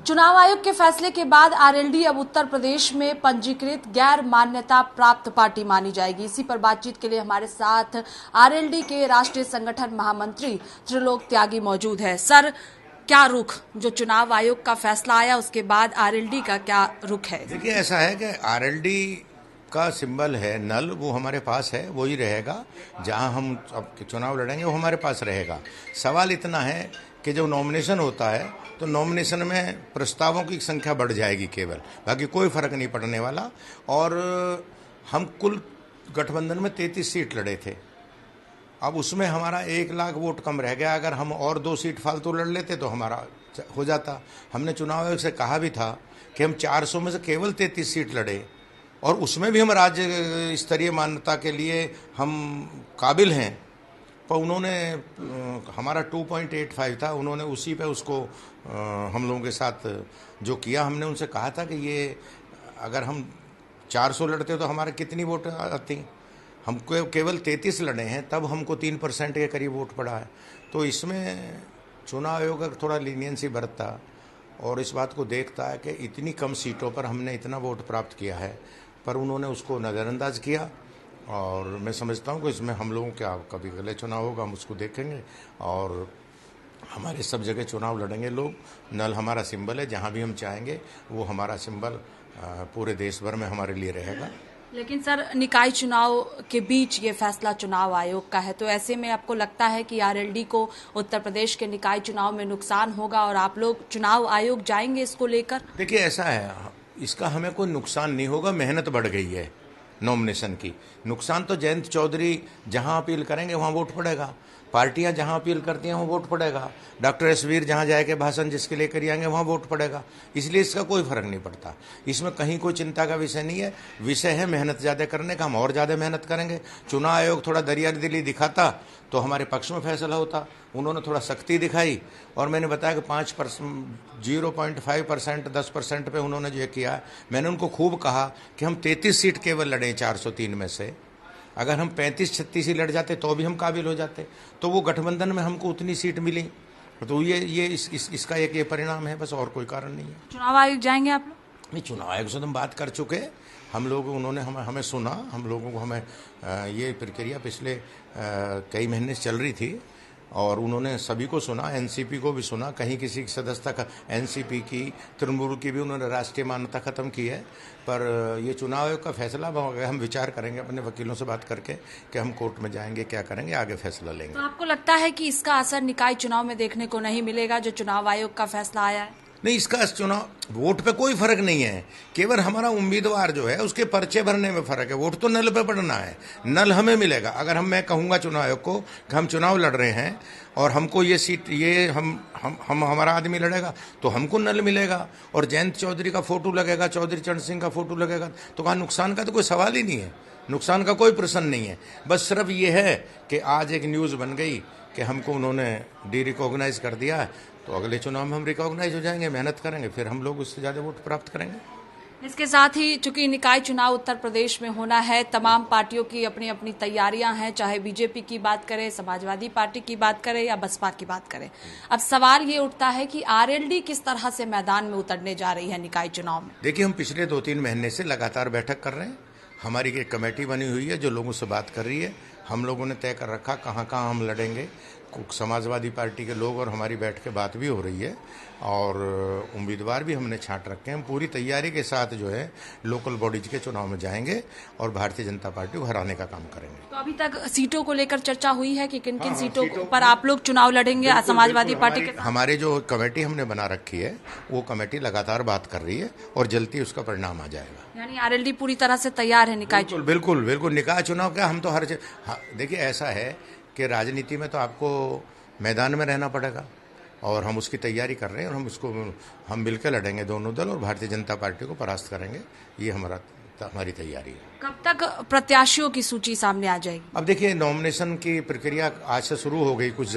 चुनाव आयोग के फैसले के बाद आरएलडी अब उत्तर प्रदेश में पंजीकृत गैर मान्यता प्राप्त पार्टी मानी जाएगी। इसी पर बातचीत के लिए हमारे साथ आरएलडी के राष्ट्रीय संगठन महामंत्री त्रिलोक त्यागी मौजूद है। सर, क्या रुख, जो चुनाव आयोग का फैसला आया उसके बाद आरएलडी का क्या रुख है? देखिए, ऐसा है कि आरएलडी का सिंबल है नल, वो हमारे पास है, वो ही रहेगा। जहां हम अब चुनाव लड़ेंगे वो हमारे पास रहेगा। सवाल इतना है कि जब नॉमिनेशन होता है तो नॉमिनेशन में प्रस्तावों की संख्या बढ़ जाएगी केवल, बाकी कोई फर्क नहीं पड़ने वाला। और हम कुल गठबंधन में 33 सीट लड़े थे, अब उसमें हमारा 1 लाख वोट कम रह गया। अगर हम और 2 सीट फालतू लड़ लेते तो हमारा हो जाता। हमने चुनाव आयोग से कहा भी था कि हम 400 में से केवल 33 सीट लड़े और उसमें भी हम राज्य स्तरीय मान्यता के लिए हम काबिल हैं। पर उन्होंने हमारा 2.85 था, उन्होंने उसी पे उसको हम लोगों के साथ जो किया। हमने उनसे कहा था कि ये अगर हम 400 लड़ते तो हमारे कितनी वोट आती, हम केवल 33 लड़े हैं, तब हमको 3% के करीब वोट पड़ा है। तो इसमें चुनाव आयोग थोड़ा लीनियंसी बरतता और इस बात को देखता है कि इतनी कम सीटों पर हमने इतना वोट प्राप्त किया है, पर उन्होंने उसको नज़रअंदाज किया। और मैं समझता हूँ कि इसमें हम लोगों क्या कभी अगले चुनाव होगा हम उसको देखेंगे और हमारे सब जगह चुनाव लड़ेंगे लोग। नल हमारा सिंबल है, जहाँ भी हम चाहेंगे वो हमारा सिंबल पूरे देश भर में हमारे लिए रहेगा। लेकिन सर, निकाय चुनाव के बीच ये फैसला चुनाव आयोग का है, तो ऐसे में आपको लगता है कि आरएलडी को उत्तर प्रदेश के निकाय चुनाव में नुकसान होगा और आप लोग चुनाव आयोग जाएंगे इसको लेकर? देखिए, ऐसा है, इसका हमें कोई नुकसान नहीं होगा। मेहनत बढ़ गई है नॉमिनेशन की। नुकसान तो जयंत चौधरी जहां अपील करेंगे वहां वोट पड़ेगा, पार्टियां जहां अपील करती हैं वहां वोट पड़ेगा, डॉक्टर एस वीर जहां जाएंगे भाषण जिसके लेकर आएंगे वहां वोट पड़ेगा। इसलिए इसका कोई फर्क नहीं पड़ता। इसमें कहीं कोई चिंता का विषय नहीं है। विषय है मेहनत ज़्यादा करने का, हम और ज़्यादा मेहनत करेंगे। चुनाव आयोग थोड़ा दरियादिली दिखाता तो हमारे पक्ष में फैसला होता। उन्होंने थोड़ा सख्ती दिखाई और मैंने बताया कि 0.5% 10% पे उन्होंने जो किया है। मैंने उनको खूब कहा कि हम 33 सीट केवल लड़े 403 में से, अगर हम 35-36 ही लड़ जाते तो भी हम काबिल हो जाते। तो वो गठबंधन में हमको उतनी सीट मिली, तो ये इसका एक ये परिणाम है, बस और कोई कारण नहीं है। चुनाव आयोग जाएंगे आप लोग? नहीं, चुनाव आयोग से हम बात कर चुके। हम लोग उन्होंने हमें सुना, हम लोगों को हमें ये प्रक्रिया पिछले कई महीने से चल रही थी और उन्होंने सभी को सुना, एनसीपी को भी सुना। कहीं किसी की सदस्यता का एनसीपी की, तृणमूल की भी उन्होंने राष्ट्रीय मान्यता खत्म की है। पर ये चुनाव आयोग का फैसला हम विचार करेंगे अपने वकीलों से बात करके कि हम कोर्ट में जाएंगे, क्या करेंगे, आगे फैसला लेंगे। तो आपको लगता है कि इसका असर निकाय चुनाव में देखने को नहीं मिलेगा जो चुनाव आयोग का फैसला आया है? नहीं, इसका चुनाव वोट पे कोई फर्क नहीं है। केवल हमारा उम्मीदवार जो है उसके पर्चे भरने में फर्क है। वोट तो नल पे पड़ना है, नल हमें मिलेगा। अगर मैं कहूँगा चुनाव आयोग को कि हम चुनाव लड़ रहे हैं और हमको ये सीट, ये हम हमारा आदमी लड़ेगा तो हमको नल मिलेगा और जयंत चौधरी का फोटो लगेगा, चौधरी चरण सिंह का फोटो लगेगा, तो कहाँ नुकसान का तो कोई सवाल ही नहीं है। नुकसान का कोई प्रश्न नहीं है। बस सिर्फ ये है कि आज एक न्यूज़ बन गई कि हमको उन्होंने रिकॉग्नाइज कर दिया है, तो अगले चुनाव में हम रिकॉग्नाइज हो जाएंगे, मेहनत करेंगे, फिर हम लोग उससे ज़्यादा वोट प्राप्त करेंगे। इसके साथ ही चूंकि निकाय चुनाव उत्तर प्रदेश में होना है, तमाम पार्टियों की अपनी अपनी तैयारियां हैं, चाहे बीजेपी की बात करें, समाजवादी पार्टी की बात करें या बसपा की बात करें। अब सवाल ये उठता है कि आरएलडी किस तरह से मैदान में उतरने जा रही है निकाय चुनाव में? देखिए, हम पिछले 2-3 महीने से लगातार बैठक कर रहे हैं। हमारी एक कमेटी बनी हुई है जो लोगों से बात कर रही है। हम लोगों ने तय कर रखा कहाँ कहाँ हम लड़ेंगे। समाजवादी पार्टी के लोग और हमारी बैठ के बात भी हो रही है और उम्मीदवार भी हमने छांट रखे हैं। हम पूरी तैयारी के साथ जो है लोकल बॉडीज के चुनाव में जाएंगे और भारतीय जनता पार्टी को हराने का काम करेंगे। तो अभी तक सीटों को लेकर चर्चा हुई है कि किन किन सीटों पर आप लोग चुनाव लड़ेंगे समाजवादी पार्टी के? हमारे जो कमेटी हमने बना रखी है वो कमेटी लगातार बात कर रही है और जल्दी उसका परिणाम आ जाएगा। यानी आरएलडी पूरी तरह से तैयार है निकाय चुनाव? बिल्कुल बिल्कुल। निकाय चुनाव क्या, हम तो हर देखिए, ऐसा है कि राजनीति में तो आपको मैदान में रहना पड़ेगा और हम उसकी तैयारी कर रहे हैं और हम मिलकर लड़ेंगे दोनों दल और भारतीय जनता पार्टी को परास्त करेंगे। ये हमारी तैयारी है। कब तक प्रत्याशियों की सूची सामने आ जाएगी? अब देखिए, नॉमिनेशन की प्रक्रिया आज से शुरू हो गई, कुछ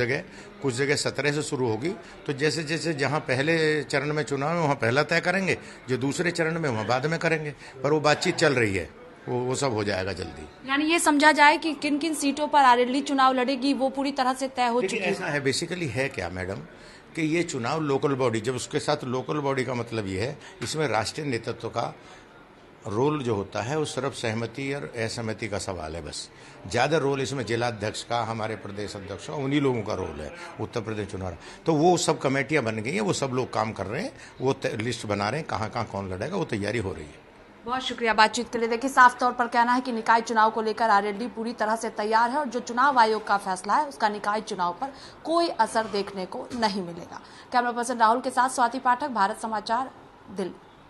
जगह 17 से शुरू होगी। तो जैसे जैसे जहां पहले चरण में चुनाव है वहां पहला तय करेंगे, जो दूसरे चरण में वहां बाद में करेंगे। पर वो बातचीत चल रही है, वो सब हो जाएगा जल्दी। यानी ये समझा जाए कि किन किन सीटों पर आरएलडी चुनाव लड़ेगी वो पूरी तरह से तय हो चुकी है? ऐसा है, बेसिकली है क्या मैडम कि ये चुनाव लोकल बॉडी, जब उसके साथ लोकल बॉडी का मतलब ये है, इसमें राष्ट्रीय नेतृत्व का रोल जो होता है वो सिर्फ सहमति और असहमति का सवाल है। बस ज़्यादा रोल इसमें जिलाध्यक्ष का, हमारे प्रदेश अध्यक्ष का, उन्हीं लोगों का रोल है उत्तर प्रदेश चुनाव। तो वो सब कमेटियां बन गई हैं, वो सब लोग काम कर रहे हैं, वो लिस्ट बना रहे हैं कहाँ कहाँ कौन लड़ेगा, वो तैयारी हो रही है। बहुत शुक्रिया बातचीत के लिए। देखिए, साफ तौर पर कहना है कि निकाय चुनाव को लेकर आरएलडी पूरी तरह से तैयार है और जो चुनाव आयोग का फैसला है उसका निकाय चुनाव पर कोई असर देखने को नहीं मिलेगा। कैमरा पर्सन राहुल के साथ स्वाति पाठक, भारत समाचार, दिल्ली।